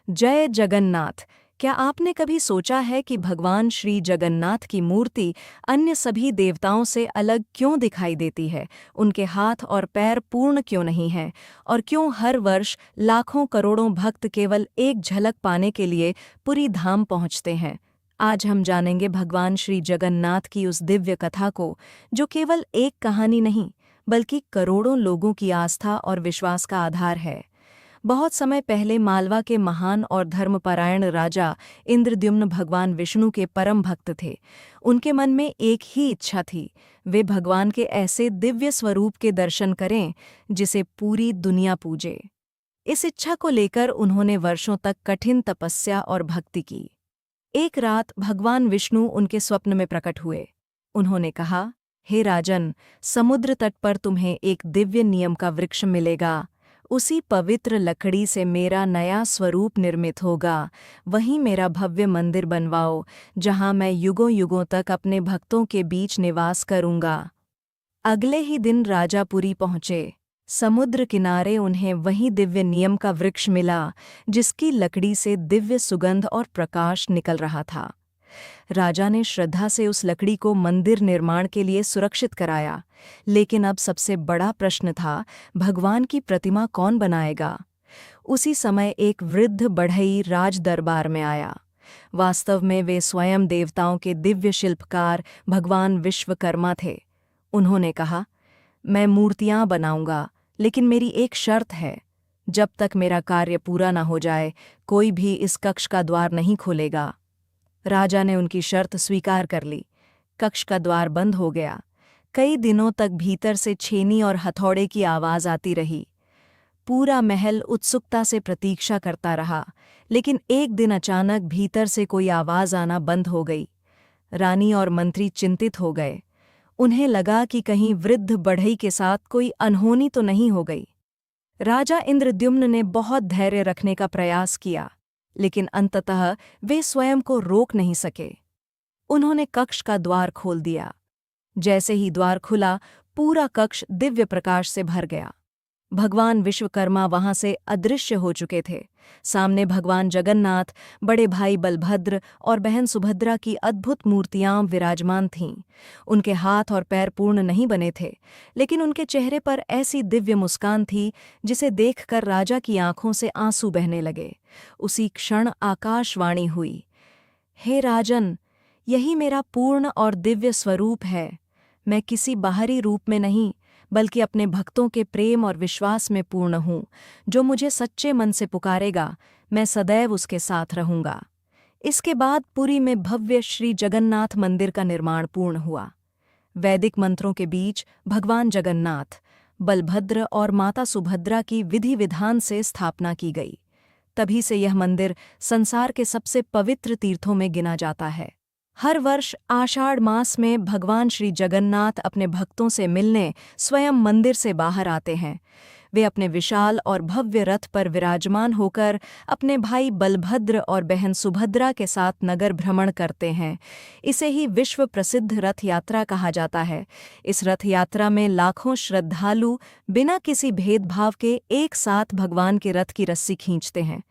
जय जगन्नाथ। क्या आपने कभी सोचा है कि भगवान श्री जगन्नाथ की मूर्ति अन्य सभी देवताओं से अलग क्यों दिखाई देती है? उनके हाथ और पैर पूर्ण क्यों नहीं हैं? और क्यों हर वर्ष लाखों करोड़ों भक्त केवल एक झलक पाने के लिए पुरी धाम पहुंचते हैं? आज हम जानेंगे भगवान श्री जगन्नाथ की उस दिव्य कथा को, जो केवल एक कहानी नहीं, बल्कि करोड़ों लोगों की आस्था और विश्वास का आधार है। बहुत समय पहले मालवा के महान और धर्मपरायण राजा इंद्रद्युम्न भगवान विष्णु के परम भक्त थे। उनके मन में एक ही इच्छा थी, वे भगवान के ऐसे दिव्य स्वरूप के दर्शन करें जिसे पूरी दुनिया पूजे। इस इच्छा को लेकर उन्होंने वर्षों तक कठिन तपस्या और भक्ति की। एक रात भगवान विष्णु उनके स्वप्न में प्रकट हुए। उन्होंने कहा, हे राजन, समुद्र तट पर तुम्हें एक दिव्य नियम का वृक्ष मिलेगा। उसी पवित्र लकड़ी से मेरा नया स्वरूप निर्मित होगा। वहीं मेरा भव्य मंदिर बनवाओ, जहां मैं युगों युगों तक अपने भक्तों के बीच निवास करूंगा। अगले ही दिन राजापुरी पहुंचे। समुद्र किनारे उन्हें वही दिव्य नियम का वृक्ष मिला, जिसकी लकड़ी से दिव्य सुगंध और प्रकाश निकल रहा था। राजा ने श्रद्धा से उस लकड़ी को मंदिर निर्माण के लिए सुरक्षित कराया, लेकिन अब सबसे बड़ा प्रश्न था, भगवान की प्रतिमा कौन बनाएगा? उसी समय एक वृद्ध बढ़ई राज दरबार में आया। वास्तव में वे स्वयं देवताओं के दिव्य शिल्पकार भगवान विश्वकर्मा थे। उन्होंने कहा, मैं मूर्तियां बनाऊंगा, लेकिन मेरी एक शर्त है। जब तक मेरा कार्य पूरा न हो जाए, कोई भी इस कक्ष का द्वार नहीं खोलेगा। राजा ने उनकी शर्त स्वीकार कर ली। कक्ष का द्वार बंद हो गया। कई दिनों तक भीतर से छेनी और हथौड़े की आवाज आती रही। पूरा महल उत्सुकता से प्रतीक्षा करता रहा, लेकिन एक दिन अचानक भीतर से कोई आवाज आना बंद हो गई। रानी और मंत्री चिंतित हो गए। उन्हें लगा कि कहीं वृद्ध बढ़ई के साथ कोई अनहोनी तो नहीं हो गई। राजा इंद्रद्युम्न ने बहुत धैर्य रखने का प्रयास किया, लेकिन अंततः वे स्वयं को रोक नहीं सके। उन्होंने कक्ष का द्वार खोल दिया। जैसे ही द्वार खुला, पूरा कक्ष दिव्य प्रकाश से भर गया। भगवान विश्वकर्मा वहां से अदृश्य हो चुके थे। सामने भगवान जगन्नाथ, बड़े भाई बलभद्र और बहन सुभद्रा की अद्भुत मूर्तियां विराजमान थीं। उनके हाथ और पैर पूर्ण नहीं बने थे, लेकिन उनके चेहरे पर ऐसी दिव्य मुस्कान थी जिसे देखकर राजा की आंखों से आंसू बहने लगे। उसी क्षण आकाशवाणी हुई, हे राजन, यही मेरा पूर्ण और दिव्य स्वरूप है। मैं किसी बाहरी रूप में नहीं, बल्कि अपने भक्तों के प्रेम और विश्वास में पूर्ण हूँ। जो मुझे सच्चे मन से पुकारेगा, मैं सदैव उसके साथ रहूँगा। इसके बाद पुरी में भव्य श्री जगन्नाथ मंदिर का निर्माण पूर्ण हुआ। वैदिक मंत्रों के बीच भगवान जगन्नाथ, बलभद्र और माता सुभद्रा की विधि विधान से स्थापना की गई। तभी से यह मंदिर संसार के सबसे पवित्र तीर्थों में गिना जाता है। हर वर्ष आषाढ़ मास में भगवान श्री जगन्नाथ अपने भक्तों से मिलने स्वयं मंदिर से बाहर आते हैं। वे अपने विशाल और भव्य रथ पर विराजमान होकर अपने भाई बलभद्र और बहन सुभद्रा के साथ नगर भ्रमण करते हैं। इसे ही विश्व प्रसिद्ध रथ यात्रा कहा जाता है। इस रथ यात्रा में लाखों श्रद्धालु बिना किसी भेदभाव के एक साथ भगवान के रथ की रस्सी खींचते हैं।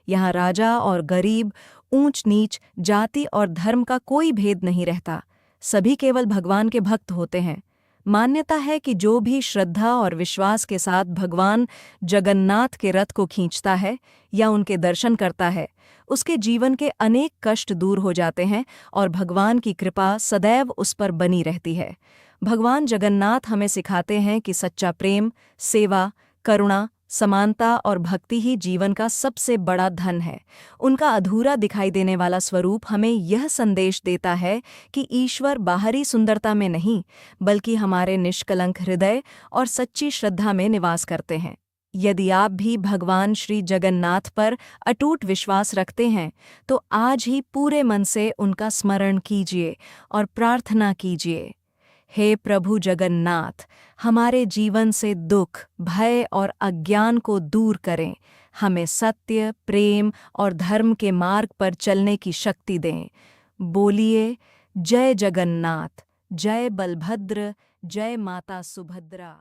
यहाँ राजा और गरीब, ऊंच नीच, जाति और धर्म का कोई भेद नहीं रहता। सभी केवल भगवान के भक्त होते हैं। मान्यता है कि जो भी श्रद्धा और विश्वास के साथ भगवान जगन्नाथ के रथ को खींचता है या उनके दर्शन करता है, उसके जीवन के अनेक कष्ट दूर हो जाते हैं और भगवान की कृपा सदैव उस पर बनी रहती है। भगवान जगन्नाथ हमें सिखाते हैं कि सच्चा प्रेम, सेवा, करुणा, समानता और भक्ति ही जीवन का सबसे बड़ा धन है। उनका अधूरा दिखाई देने वाला स्वरूप हमें यह संदेश देता है कि ईश्वर बाहरी सुंदरता में नहीं, बल्कि हमारे निष्कलंक हृदय और सच्ची श्रद्धा में निवास करते हैं। यदि आप भी भगवान श्री जगन्नाथ पर अटूट विश्वास रखते हैं, तो आज ही पूरे मन से उनका स्मरण कीजिए और प्रार्थना कीजिए, हे प्रभु जगन्नाथ, हमारे जीवन से दुख, भय और अज्ञान को दूर करें। हमें सत्य, प्रेम और धर्म के मार्ग पर चलने की शक्ति दें। बोलिए, जय जगन्नाथ, जय बलभद्र, जय माता सुभद्रा।